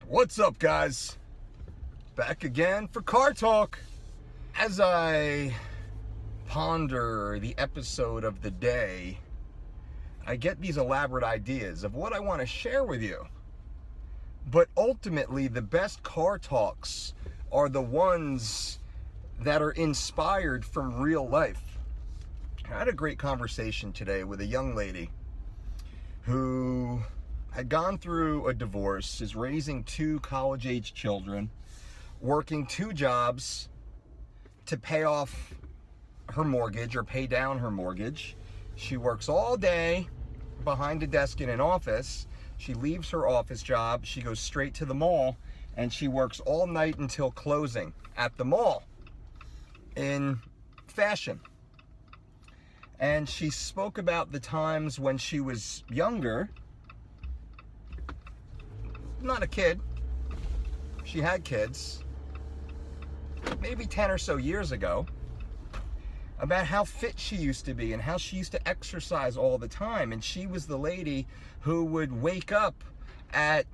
What's up, guys? Back again for Car Talk. As I ponder the episode of the day, I get these elaborate ideas of what I want to share with you. But ultimately, the best car talks are the ones that are inspired from real life. I had a great conversation today with a young lady who had gone through a divorce, is raising two college-age children, working two jobs to pay off her mortgage or pay down her mortgage. She works all day behind a desk in an office. She leaves her office job, she goes straight to the mall, and she works all night until closing at the mall in fashion. And she spoke about the times when she was younger, not a kid, she had kids, maybe 10 or so years ago, about how fit she used to be and how she used to exercise all the time. And she was the lady who would wake up at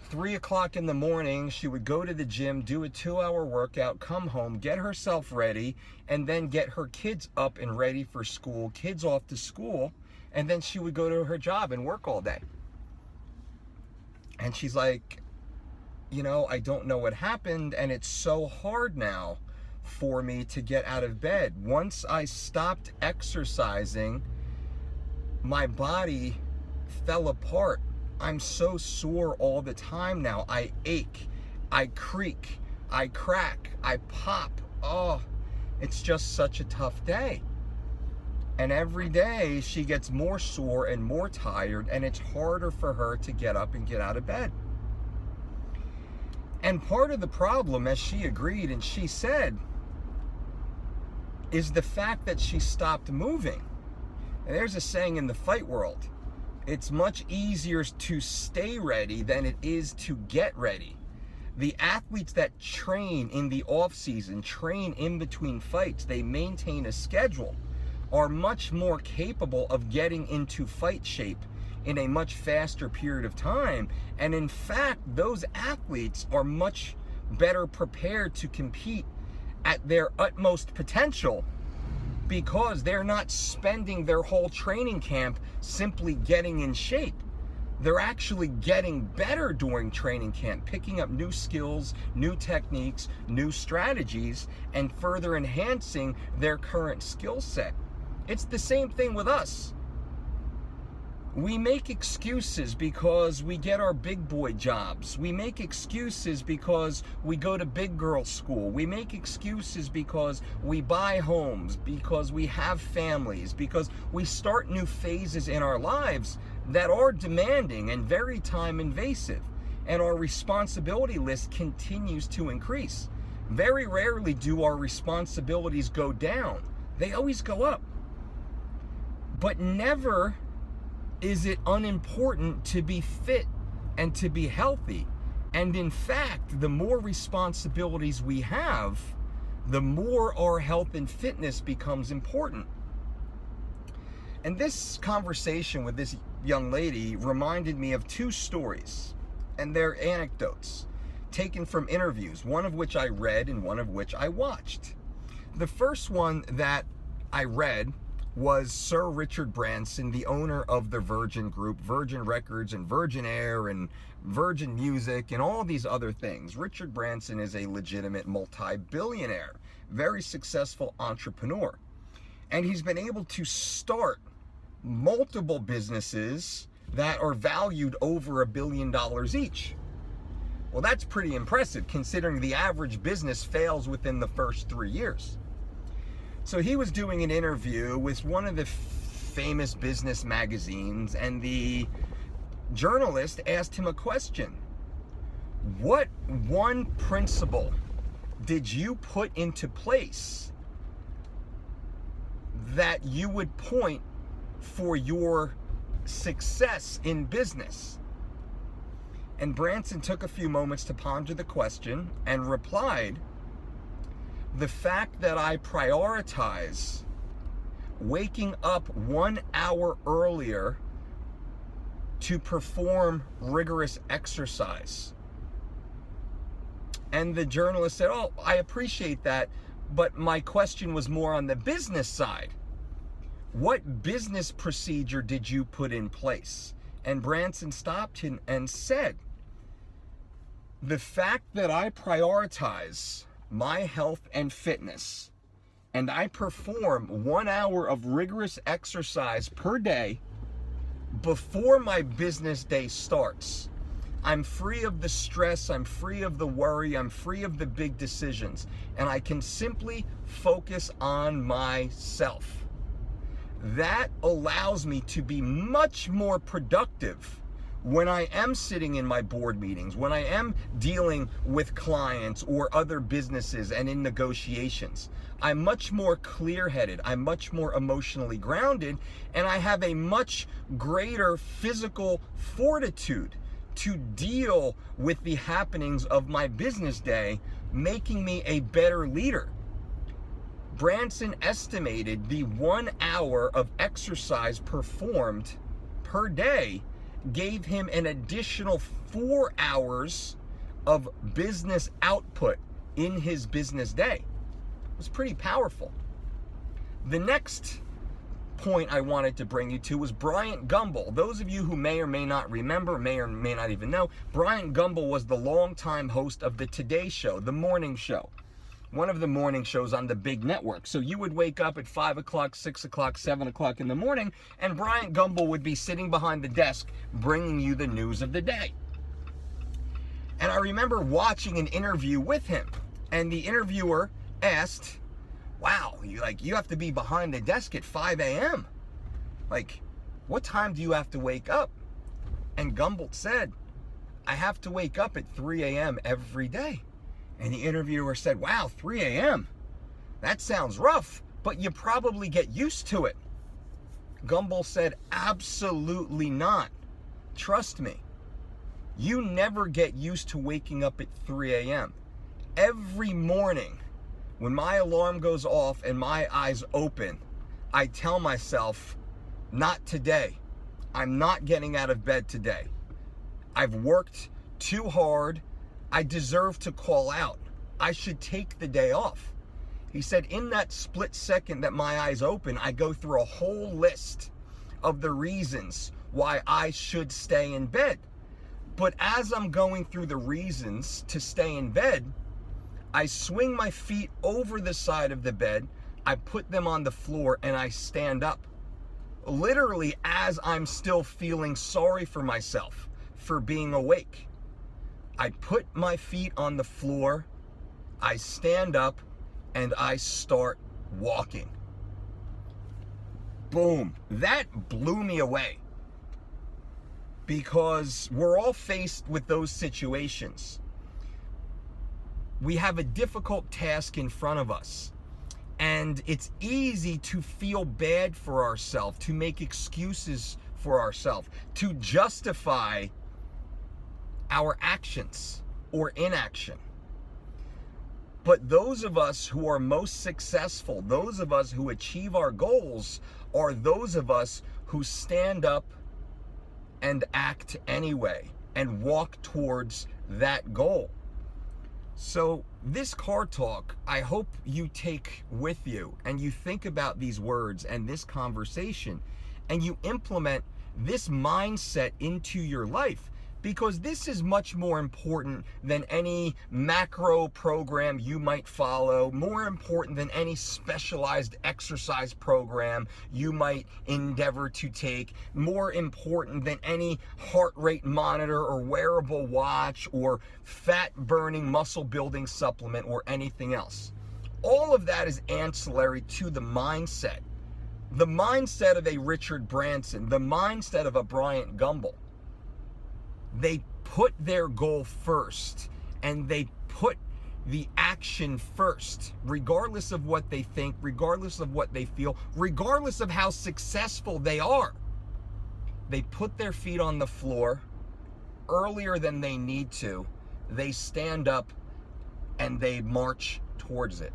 3 o'clock in the morning. She would go to the gym, do a 2-hour workout, come home, get herself ready, and then get her kids up and ready for school, kids off to school, and then she would go to her job and work all day. And she's like, I don't know what happened, and it's so hard now for me to get out of bed. Once I stopped exercising, my body fell apart. I'm so sore all the time now. I ache, I creak, I crack, I pop. Oh, it's just such a tough day. And every day she gets more sore and more tired, and it's harder for her to get up and get out of bed. And part of the problem, as she agreed and she said, is the fact that she stopped moving. And there's a saying in the fight world, it's much easier to stay ready than it is to get ready. The athletes that train in the off season, train in between fights, they maintain a schedule, are much more capable of getting into fight shape in a much faster period of time. And in fact, those athletes are much better prepared to compete at their utmost potential because they're not spending their whole training camp simply getting in shape. They're actually getting better during training camp, picking up new skills, new techniques, new strategies, and further enhancing their current skill set. It's the same thing with us. We make excuses because we get our big boy jobs. We make excuses because we go to big girl school. We make excuses because we buy homes, because we have families, because we start new phases in our lives that are demanding and very time invasive. And our responsibility list continues to increase. Very rarely do our responsibilities go down. They always go up. But never is it unimportant to be fit and to be healthy. And in fact, the more responsibilities we have, the more our health and fitness becomes important. And this conversation with this young lady reminded me of two stories, and they're anecdotes taken from interviews, one of which I read and one of which I watched. The first one that I read was Sir Richard Branson, the owner of the Virgin Group, Virgin Records and Virgin Air and Virgin Music and all these other things. Richard Branson is a legitimate multi-billionaire, very successful entrepreneur. And he's been able to start multiple businesses that are valued over $1 billion each. Well, that's pretty impressive considering the average business fails within the first 3 years. So he was doing an interview with one of the famous business magazines, and the journalist asked him a question. What one principle did you put into place that you would point for your success in business? And Branson took a few moments to ponder the question and replied, the fact that I prioritize waking up 1 hour earlier to perform rigorous exercise. And the journalist said, "Oh, I appreciate that, but my question was more on the business side. What business procedure did you put in place?" And Branson stopped him and said, "The fact that I prioritize my health and fitness, and I perform 1 hour of rigorous exercise per day before my business day starts, I'm free of the stress, I'm free of the worry, I'm free of the big decisions, and I can simply focus on myself. That allows me to be much more productive when I am sitting in my board meetings, when I am dealing with clients or other businesses and in negotiations. I'm much more clear-headed, I'm much more emotionally grounded, and I have a much greater physical fortitude to deal with the happenings of my business day, making me a better leader." Branson estimated the 1 hour of exercise performed per day gave him an additional 4 hours of business output in his business day. It was pretty powerful. The next point I wanted to bring you to was Bryant Gumbel. Those of you who may or may not remember, may or may not even know, Bryant Gumbel was the longtime host of the Today Show, the morning show, one of the morning shows on the big network. So you would wake up at 5 o'clock, 6 o'clock, 7 o'clock in the morning, and Bryant Gumbel would be sitting behind the desk bringing you the news of the day. And I remember watching an interview with him, and the interviewer asked, "Wow, you have to be behind the desk at 5 a.m. Like, what time do you have to wake up?" And Gumbel said, "I have to wake up at 3 a.m. every day." And the interviewer said, "Wow, 3 a.m. That sounds rough, but you probably get used to it." Gumbel said, "Absolutely not. Trust me. You never get used to waking up at 3 a.m. Every morning, when my alarm goes off and my eyes open, I tell myself, not today. I'm not getting out of bed today. I've worked too hard. I deserve to call out. I should take the day off." He said, in that split second that my eyes open, I go through a whole list of the reasons why I should stay in bed. But as I'm going through the reasons to stay in bed, I swing my feet over the side of the bed, I put them on the floor, and I stand up. Literally, as I'm still feeling sorry for myself for being awake. I put my feet on the floor, I stand up, and I start walking. Boom. That blew me away. Because we're all faced with those situations. We have a difficult task in front of us. And it's easy to feel bad for ourselves, to make excuses for ourselves, to justify our actions or inaction. But those of us who are most successful, those of us who achieve our goals, are those of us who stand up and act anyway and walk towards that goal. So this car talk, I hope you take with you and you think about these words and this conversation and you implement this mindset into your life, because this is much more important than any macro program you might follow, more important than any specialized exercise program you might endeavor to take, more important than any heart rate monitor or wearable watch or fat burning muscle building supplement or anything else. All of that is ancillary to the mindset. The mindset of a Richard Branson, the mindset of a Bryant Gumbel. They put their goal first and they put the action first, regardless of what they think, regardless of what they feel, regardless of how successful they are. They put their feet on the floor earlier than they need to. They stand up and they march towards it.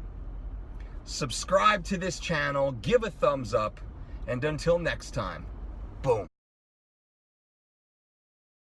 Subscribe to this channel, give a thumbs up, and until next time, boom.